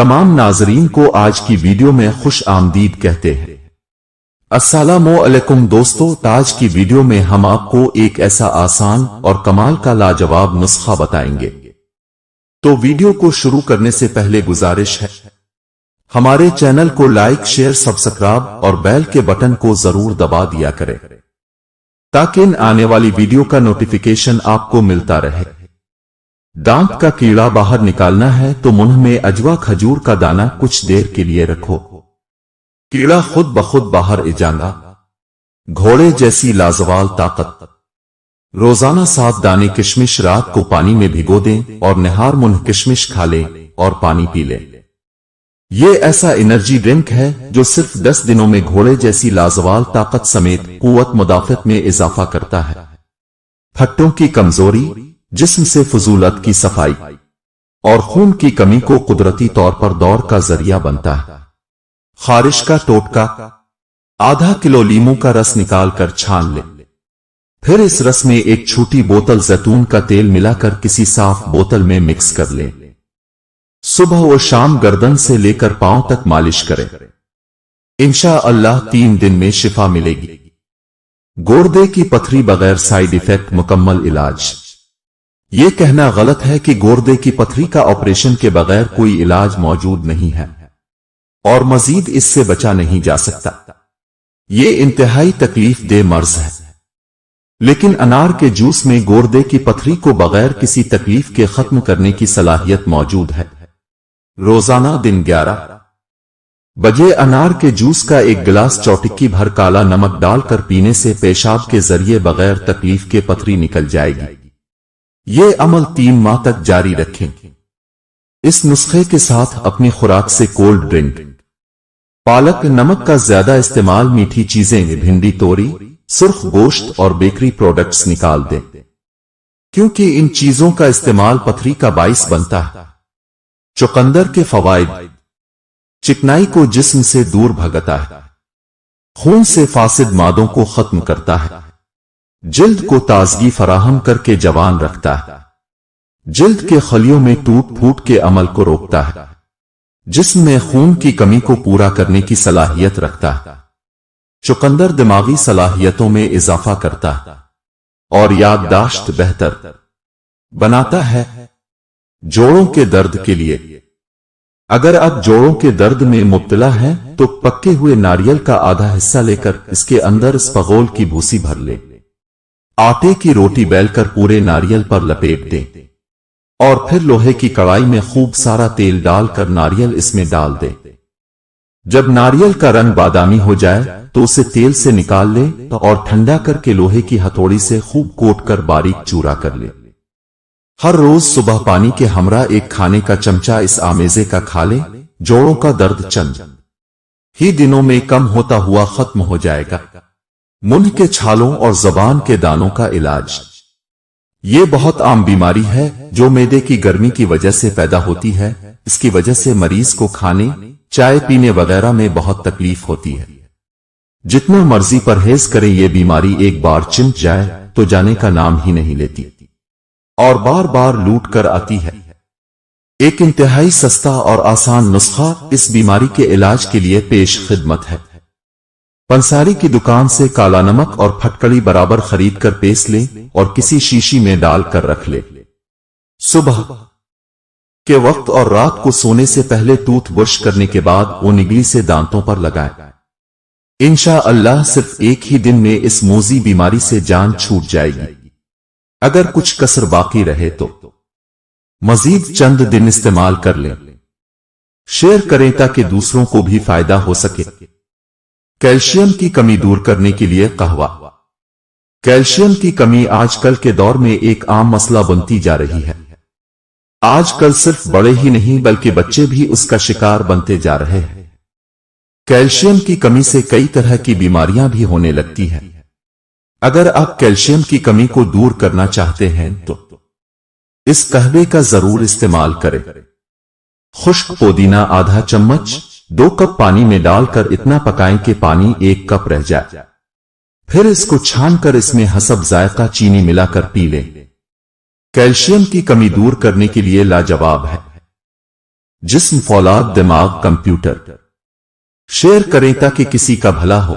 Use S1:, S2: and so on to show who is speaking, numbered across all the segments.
S1: तमाम नाजरीन को आज की वीडियो में खुश आमदीद कहते हैं। अस्सलामु अलैकुम दोस्तों, आज की वीडियो में हम आपको एक ऐसा आसान और कमाल का लाजवाब नुस्खा बताएंगे। तो वीडियो को शुरू करने से पहले गुजारिश है, हमारे चैनल को लाइक, शेयर, सब्सक्राइब और बेल के बटन को जरूर दबा दिया करें ताकि इन आने वाली वीडियो का नोटिफिकेशन आपको मिलता रहे। दांत का कीड़ा बाहर निकालना है तो मुंह में अजवा खजूर का दाना कुछ देर के लिए रखो। कीड़ा खुद ब खुद बाहर आ जाएगा। घोड़े जैसी लाजवाल ताकत। रोजाना 7 दाने किशमिश रात को पानी में भिगो दें और निहार मुंह किशमिश खा लें और पानी पी लें। ये ऐसा एनर्जी ड्रिंक है जो सिर्फ 10 दिनों में घोड़े जैसी लाजवाल ताकत समेत कुव्वत मुदाफत में इजाफा करता है। फट्टों की कमजोरी, जिस्म से फजूलत की सफाई और खून की कमी को कुदरती तौर पर दौड़ का जरिया बनता है। खारिश का टोटका, आधा किलो लीमू का रस निकाल कर छान ले, फिर इस रस में एक छोटी बोतल जैतून का तेल मिलाकर किसी साफ बोतल में मिक्स कर ले। सुबह और शाम गर्दन से लेकर पांव तक मालिश करें। इंशाअल्लाह 3 दिन में शिफा मिलेगी। गुर्दे की पथरी बगैर साइड इफेक्ट, मुकम्मल इलाज। ये कहना गलत है कि गुर्दे की पथरी का ऑपरेशन के बगैर कोई इलाज मौजूद नहीं है और मजीद इससे बचा नहीं जा सकता। ये इंतहाई तकलीफ दे मर्ज है, लेकिन अनार के जूस में गुर्दे की पथरी को बगैर किसी तकलीफ के खत्म करने की सलाहियत मौजूद है। रोजाना दिन 11 बजे अनार के जूस का 1 गिलास चौटिक्की भर काला नमक डालकर पीने से पेशाब के जरिए बगैर तकलीफ के पथरी निकल जाएगी। ये अमल 3 माह तक जारी रखें। इस नुस्खे के साथ अपनी खुराक से कोल्ड ड्रिंक, पालक, नमक का ज्यादा इस्तेमाल, मीठी चीजें, भिंडी, तोरी, सुर्ख गोश्त और बेकरी प्रोडक्ट्स निकाल दें, क्योंकि इन चीजों का इस्तेमाल पथरी का बाइस बनता है। चुकंदर के फवाइद, चिकनाई को जिस्म से दूर भगाता है, खून से फासिद मादों को खत्म करता है, जिल्द को ताजगी फराहम करके जवान रखता है, जिल्द के खलियों में टूट फूट के अमल को रोकता है, जिस्म में खून की कमी को पूरा करने की सलाहियत रखता है। चुकंदर दिमागी सलाहियतों में इजाफा करता है और याददाश्त बेहतर बनाता है। जोड़ों के दर्द के लिए, अगर आप जोड़ों के दर्द में मुब्तला हैं तो पके हुए नारियल का आधा हिस्सा लेकर इसके अंदर स्पगोल की भूसी भर ले, आटे की रोटी बेलकर पूरे नारियल पर लपेट दें और फिर लोहे की कढ़ाई में खूब सारा तेल डालकर नारियल इसमें डाल दें। जब नारियल का रंग बादामी हो जाए तो उसे तेल से निकाल ले और ठंडा करके लोहे की हथौड़ी से खूब कोट कर बारीक चूरा कर ले। हर रोज सुबह पानी के हमरा 1 खाने का चमचा इस आमेजे का खा ले। जोड़ों का दर्द चंद ही दिनों में कम होता हुआ खत्म हो जाएगा। मुंह के छालों और जबान के दानों का इलाज। ये बहुत आम बीमारी है जो मैदे की गर्मी की वजह से पैदा होती है। इसकी वजह से मरीज को खाने, चाय पीने वगैरह में बहुत तकलीफ होती है। जितना मर्जी परहेज करें, ये बीमारी एक बार चिंप जाए तो जाने का नाम ही नहीं लेती और बार बार लूट कर आती है। एक इंतहाई सस्ता और आसान नुस्खा इस बीमारी के इलाज के लिए पेश खिदमत है। पंसारी की दुकान से काला नमक और फटकड़ी बराबर खरीद कर पेस ले और किसी शीशी में डालकर रख ले। सुबह के वक्त और रात को सोने से पहले टूथ ब्रश करने के बाद वो निगली से दांतों पर लगाएं। इंशाअल्लाह सिर्फ 1 ही दिन में इस मोजी बीमारी से जान छूट जाएगी। अगर कुछ कसर बाकी रहे तो मजीद चंद दिन इस्तेमाल कर लें। शेयर करें ताकि दूसरों को भी फायदा हो सके। कैल्शियम की कमी दूर करने के लिए कहवा। कैल्शियम की कमी आजकल के दौर में एक आम मसला बनती जा रही है। आजकल सिर्फ बड़े ही नहीं बल्कि बच्चे भी उसका शिकार बनते जा रहे हैं। कैल्शियम की कमी से कई तरह की बीमारियां भी होने लगती हैं। अगर आप कैल्शियम की कमी को दूर करना चाहते हैं तो इस कहवे का जरूर इस्तेमाल करें। खुश्क पुदीना आधा चम्मच 2 कप पानी में डालकर इतना पकाएं कि पानी 1 कप रह जाए। फिर इसको छानकर इसमें हसब जायका चीनी मिलाकर पी लें। कैल्शियम की कमी दूर करने के लिए लाजवाब है। जिस्म फौलाद दिमाग कंप्यूटर। शेयर करें ताकि किसी का भला हो।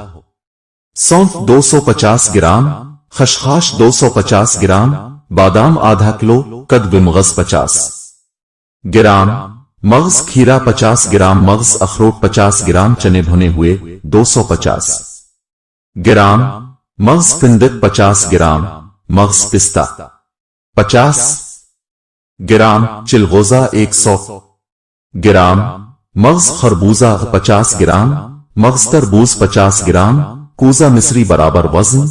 S1: सौंफ 250 ग्राम, खसखस 250 ग्राम, बादाम आधा किलो, कद्दू मगज 50 ग्राम, मगज खीरा 50 ग्राम, मगज अखरोट 50 ग्राम, चने भुने हुए 250 ग्राम, मगज फिंदक 50 ग्राम, मगज पिस्ता 50 ग्राम, चिलगोजा 100 ग्राम, मगज खरबूजा 50 ग्राम, मगज तरबूज 50 ग्राम, कूजा मिस्री बराबर वजन,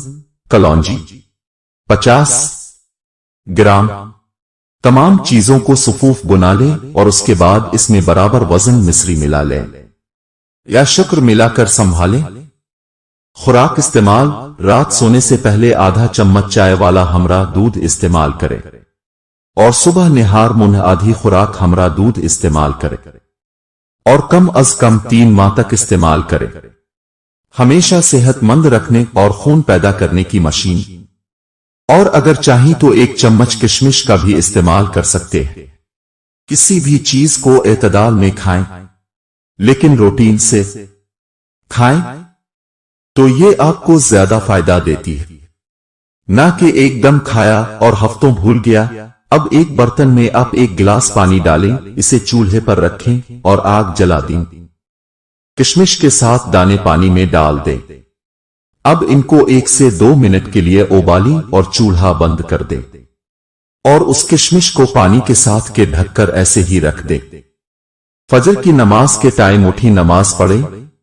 S1: कलौंजी 50 ग्राम। तमाम चीजों को सुफूफ बुना ले और उसके बाद इसमें बराबर वजन मिस्री मिला ले या शुक्र मिलाकर संभाले। खुराक इस्तेमाल, रात सोने से पहले आधा चम्मच चाय वाला हमरा दूध इस्तेमाल करें और सुबह निहार मुंह आधी खुराक हमरा दूध इस्तेमाल करें और कम अज कम 3 माह तक इस्तेमाल करें। हमेशा सेहतमंद रखने और खून पैदा करने की मशीन। और अगर चाहें तो 1 चम्मच किशमिश का भी इस्तेमाल कर सकते हैं। किसी भी चीज को एतदाल में खाएं, लेकिन रूटीन से खाएं तो ये आपको ज्यादा फायदा देती है, ना कि एकदम खाया और हफ्तों भूल गया। अब एक बर्तन में आप 1 गिलास पानी डालें, इसे चूल्हे पर रखें और आग जला दें। किशमिश के साथ दाने पानी में डाल दें। अब इनको 1 से 2 मिनट के लिए उबालें और चूल्हा बंद कर दें और उस किशमिश को पानी के साथ के ढककर ऐसे ही रख दें। फजर की नमाज के टाइम उठी नमाज पढ़े।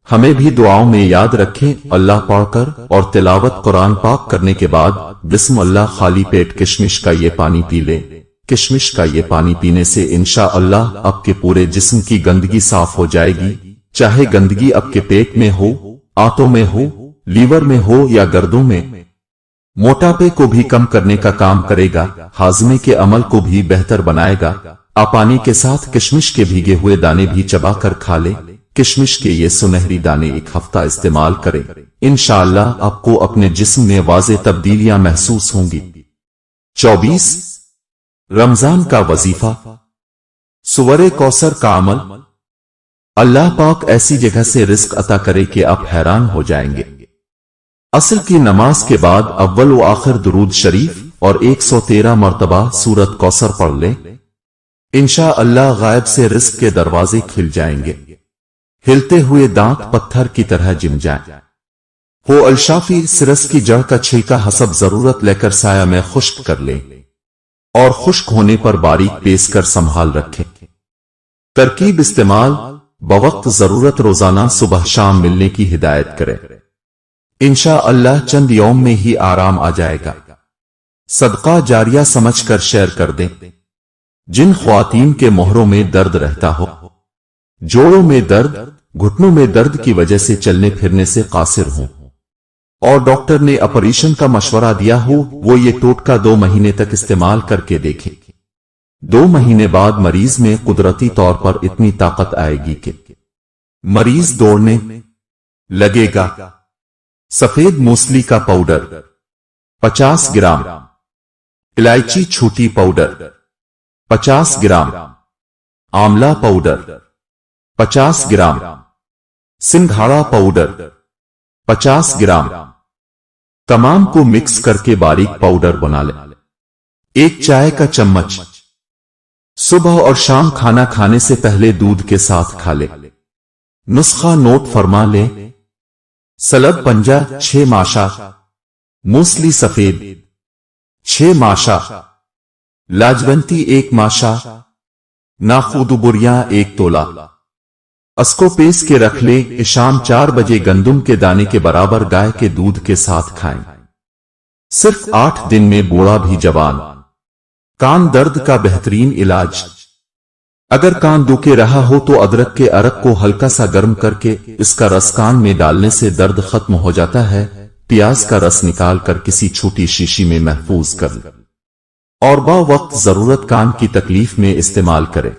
S1: हमें भी दुआओं में याद रखें। अल्लाह पढ़कर और तिलावत कुरान पाक करने के बाद बिस्मिल्लाह खाली पेट किशमिश का ये पानी पी ले। किशमिश का ये पानी पीने से इंशाअल्लाह आपके पूरे जिस्म की गंदगी साफ हो जाएगी। चाहे गंदगी आपके पेट में हो, आंतों में हो, लीवर में हो या गर्दों में। मोटापे को भी कम करने का काम करेगा, हाजमे के अमल को भी बेहतर बनाएगा। आप पानी के साथ किशमिश के भीगे हुए दाने भी चबाकर खा ले। किशमिश के ये सुनहरी दाने 1 हफ्ता इस्तेमाल करें, इंशाअल्लाह आपको अपने जिस्म में वाज़े तब्दीलियां महसूस होंगी। 24 रमजान का वजीफा, सुवरे कौसर का अमल। अल्लाह पाक ऐसी जगह से रिस्क अता करे कि आप हैरान हो जाएंगे। असर की नमाज के बाद अव्वल व आखिर दुरूद शरीफ और 113 मर्तबा सूरत कौसर पढ़ ले। इंशाअल्लाह गायब से रिस्क के दरवाजे खिल जाएंगे। हिलते हुए दांत पत्थर की तरह जिम जाए। हो अलशाफी सिरस की जड़ का छिलका हसब जरूरत लेकर साया में खुश्क कर ले और खुश्क होने पर बारीक पेस कर संभाल रखें। तरकीब इस्तेमाल, बवक्त जरूरत रोजाना सुबह शाम मिलने की हिदायत करे। इंशाअल्लाह चंद यौम में ही आराम आ जाएगा। सदका जारिया समझकर शेयर कर दें। जिन ख्वातीन के मोहरों में दर्द रहता हो, जोड़ों में दर्द, घुटनों में दर्द की वजह से चलने फिरने से कासिर हों और डॉक्टर ने ऑपरेशन का मशवरा दिया हो, वो ये टोटका 2 महीने तक इस्तेमाल करके देखें। 2 महीने बाद मरीज में कुदरती तौर पर इतनी ताकत आएगी कि मरीज दौड़ने लगेगा। सफेद मूसली का पाउडर 50 ग्राम, इलायची छोटी पाउडर 50 ग्राम, आंवला पाउडर 50 ग्राम, सिंघाड़ा पाउडर 50 ग्राम। तमाम को मिक्स करके बारीक पाउडर बना ले। 1 चाय का चम्मच सुबह और शाम खाना खाने से पहले दूध के साथ खा ले। नुस्खा नोट फरमा ले। सलब पंजा 6 माशा, मूसली सफेद 6 माशा, लाजवंती 1 माशा, नाखुदुबुरिया 1 तोला। असको पेस के रख ले। शाम 4 बजे गंदुम के दाने के बराबर गाय के दूध के साथ खाएं। सिर्फ 8 दिन में बूढ़ा भी जवान। कान दर्द का बेहतरीन इलाज। अगर कान दुखे रहा हो तो अदरक के अरक को हल्का सा गर्म करके इसका रस कान में डालने से दर्द खत्म हो जाता है। प्याज का रस निकाल कर किसी छोटी शीशी में महफूज कर और बा वक्त जरूरत कान की तकलीफ में इस्तेमाल करें।